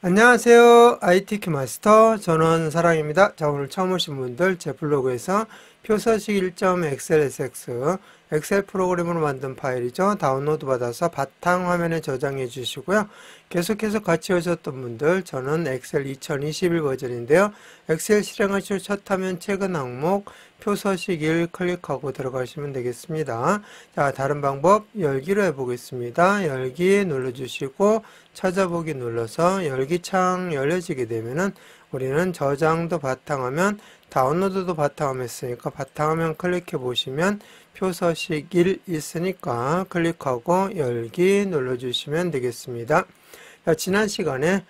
안녕하세요. ITQ 마스터 전원사랑입니다. 자, 오늘 처음 오신 분들 제 블로그에서 표서식 1.xlsx 엑셀 프로그램으로 만든 파일이죠. 다운로드 받아서 바탕 화면에 저장해 주시고요. 계속해서 같이 오셨던 분들, 저는 엑셀 2021 버전인데요. 엑셀 실행하실 첫 화면 최근 항목 표서식 1 클릭하고 들어가시면 되겠습니다. 자, 다른 방법 열기로 해보겠습니다. 열기 눌러주시고 찾아보기 눌러서 열기창 열려지게 되면은 우리는 저장도 바탕화면, 다운로드도 바탕화면 있으니까 바탕화면 클릭해 보시면 표서식 1 있으니까 클릭하고 열기 눌러주시면 되겠습니다. 자, 지난 시간에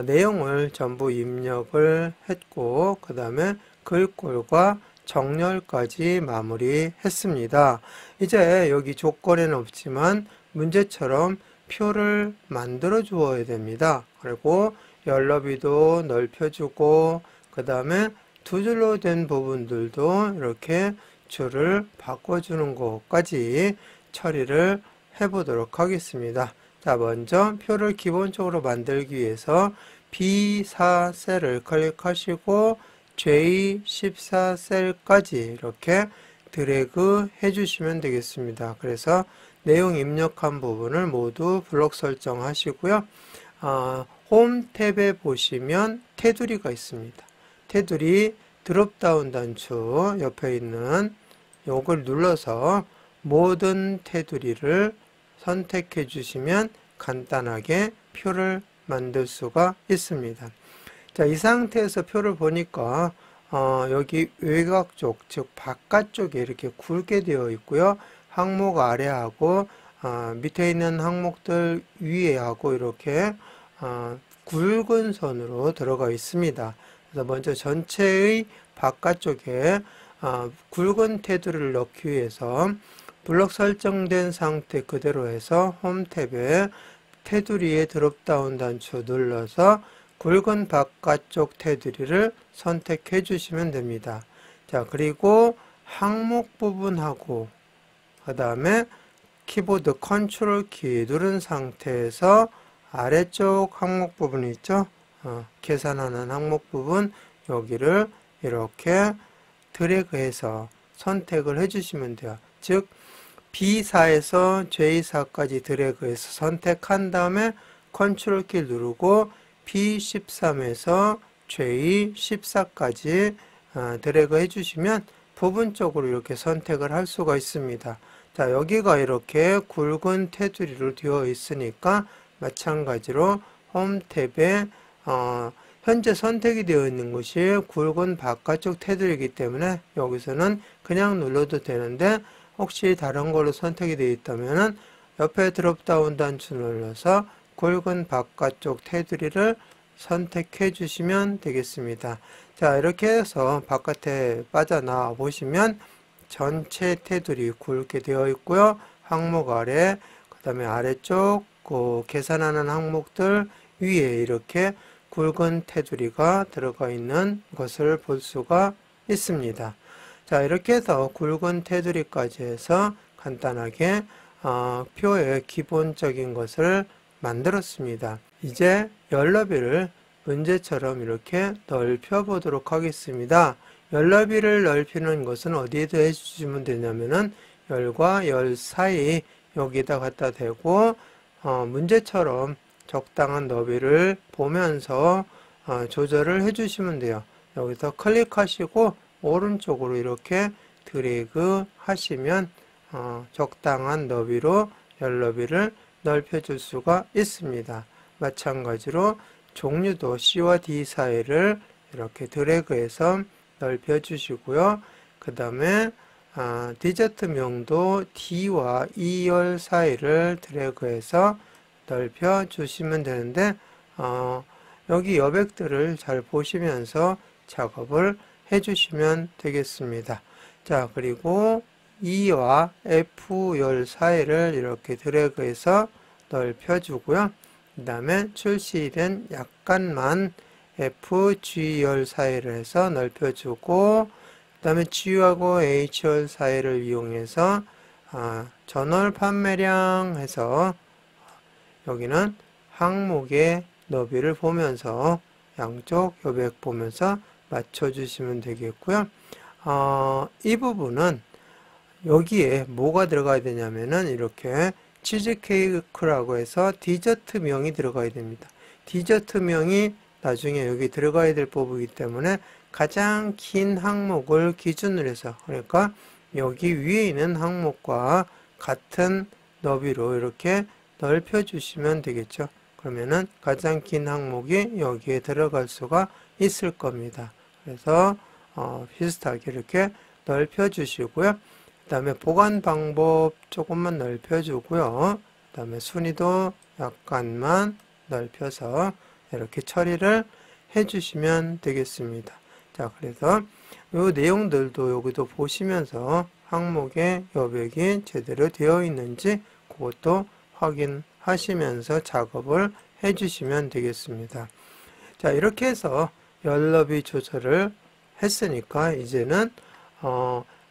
내용을 전부 입력을 했고 그 다음에 글꼴과 정렬까지 마무리했습니다. 이제 여기 조건에는 없지만 문제처럼 표를 만들어 주어야 됩니다. 그리고 열너비도 넓혀주고 그 다음에 두 줄로 된 부분들도 이렇게 줄을 바꿔주는 것까지 처리를 해보도록 하겠습니다. 자, 먼저 표를 기본적으로 만들기 위해서 B4 셀을 클릭하시고 J14 셀까지 이렇게 드래그 해주시면 되겠습니다. 그래서 내용 입력한 부분을 모두 블록 설정하시고요. 홈 탭에 보시면 테두리가 있습니다. 테두리 드롭다운 단추 옆에 있는 요걸 눌러서 모든 테두리를 선택해 주시면 간단하게 표를 만들 수가 있습니다. 자, 이 상태에서 표를 보니까 여기 외곽 쪽, 즉 바깥쪽에 이렇게 굵게 되어 있고요. 항목 아래하고 밑에 있는 항목들 위에하고 이렇게 굵은 선으로 들어가 있습니다. 그래서 먼저 전체의 바깥쪽에 굵은 테두리를 넣기 위해서 블록 설정된 상태 그대로 해서 홈 탭에 테두리에 드롭다운 단추 눌러서 굵은 바깥쪽 테두리를 선택해 주시면 됩니다. 자, 그리고 항목 부분하고 그 다음에 키보드 컨트롤 키 누른 상태에서 아래쪽 항목 부분 있죠? 계산하는 항목 부분 여기를 이렇게 드래그해서 선택을 해주시면 돼요. 즉 B4에서 J4까지 드래그해서 선택한 다음에 컨트롤 키 누르고 B13에서 J14까지 드래그 해주시면 부분적으로 이렇게 선택을 할 수가 있습니다. 자, 여기가 이렇게 굵은 테두리로 되어 있으니까 마찬가지로 홈 탭에 현재 선택이 되어 있는 곳이 굵은 바깥쪽 테두리이기 때문에 여기서는 그냥 눌러도 되는데 혹시 다른 걸로 선택이 되어 있다면 옆에 드롭다운 단추 눌러서 굵은 바깥쪽 테두리를 선택해 주시면 되겠습니다. 자, 이렇게 해서 바깥에 빠져나와 보시면 전체 테두리 굵게 되어 있고요. 항목 아래, 그 다음에 아래쪽 계산하는 항목들 위에 이렇게 굵은 테두리가 들어가 있는 것을 볼 수가 있습니다. 자, 이렇게 해서 굵은 테두리까지 해서 간단하게 표의 기본적인 것을 만들었습니다. 이제 열너비를 문제처럼 이렇게 넓혀 보도록 하겠습니다. 열너비를 넓히는 것은 어디에다 해주시면 되냐면은 열과 열 사이 여기다 갖다 대고 문제처럼 적당한 너비를 보면서 조절을 해주시면 돼요. 여기서 클릭하시고 오른쪽으로 이렇게 드래그 하시면 적당한 너비로 열너비를 넓혀줄 수가 있습니다. 마찬가지로 종류도 C와 D 사이를 이렇게 드래그해서 넓혀주시고요. 그 다음에 디저트명도 D와 E열 사이를 드래그해서 넓혀주시면 되는데 여기 여백들을 잘 보시면서 작업을 해주시면 되겠습니다. 자, 그리고 E와 F열 사이를 이렇게 드래그해서 넓혀주고요. 그 다음에 출시된 약간만 FG열 사이를 해서 넓혀주고 그 다음에 G하고 H열 사이를 이용해서 전월 판매량 해서 여기는 항목의 너비를 보면서 양쪽 여백 보면서 맞춰주시면 되겠고요. 이 부분은 여기에 뭐가 들어가야 되냐면은 이렇게 치즈케이크라고 해서 디저트명이 들어가야 됩니다. 디저트명이 나중에 여기 들어가야 될 부분이기 때문에 가장 긴 항목을 기준으로 해서, 그러니까 여기 위에 있는 항목과 같은 너비로 이렇게 넓혀 주시면 되겠죠. 그러면은 가장 긴 항목이 여기에 들어갈 수가 있을 겁니다. 그래서 비슷하게 이렇게 넓혀 주시고요. 그 다음에 보관 방법 조금만 넓혀 주고요. 그 다음에 순위도 약간만 넓혀서 이렇게 처리를 해 주시면 되겠습니다. 자, 그래서 이 내용들도 여기도 보시면서 항목의 여백이 제대로 되어 있는지 그것도 확인하시면서 작업을 해 주시면 되겠습니다. 자, 이렇게 해서 열너비 조절을 했으니까 이제는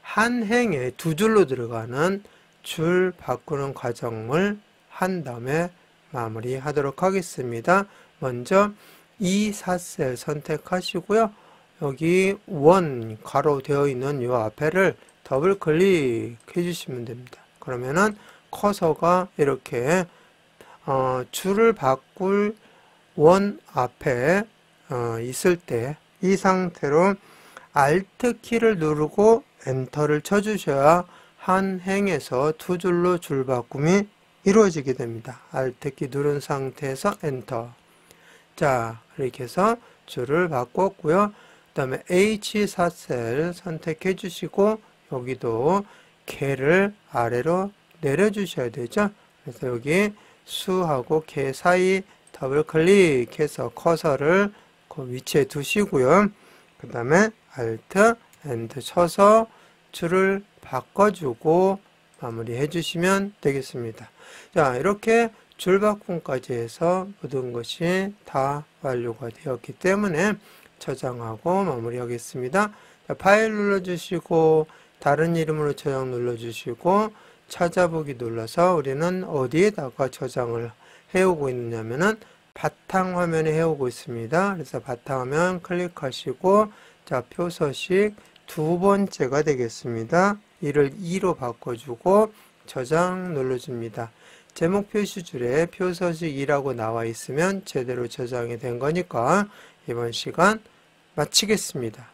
한 행에 두 줄로 들어가는 줄 바꾸는 과정을 한 다음에 마무리하도록 하겠습니다. 먼저 이 4셀 선택하시고요. 여기 원 가로 되어 있는 이 앞에를 더블 클릭해 주시면 됩니다. 그러면은 커서가 이렇게 줄을 바꿀 원 앞에 있을 때 이 상태로 Alt 키를 누르고 엔터를 쳐주셔야 한 행에서 두 줄로 줄 바꿈이 이루어지게 됩니다. Alt 키 누른 상태에서 엔터. 자, 이렇게 해서 줄을 바꿨고요. 그 다음에 H4셀 선택해 주시고 여기도 개를 아래로 내려 주셔야 되죠. 그래서 여기 수하고 개 사이 더블 클릭해서 커서를 그 위치에 두시고요. 그 다음에 Alt, End 쳐서 줄을 바꿔주고 마무리해 주시면 되겠습니다. 자, 이렇게 줄 바꿈까지 해서 모든 것이 다 완료가 되었기 때문에 저장하고 마무리하겠습니다. 자, 파일 눌러주시고 다른 이름으로 저장 눌러주시고 찾아보기 눌러서 우리는 어디에다가 저장을 해오고 있느냐면은 바탕화면에 해오고 있습니다. 그래서 바탕화면 클릭하시고 자, 표서식 두 번째가 되겠습니다. 이를 2로 바꿔주고 저장 눌러줍니다. 제목 표시줄에 표서식 2라고 나와 있으면 제대로 저장이 된 거니까 이번 시간 마치겠습니다.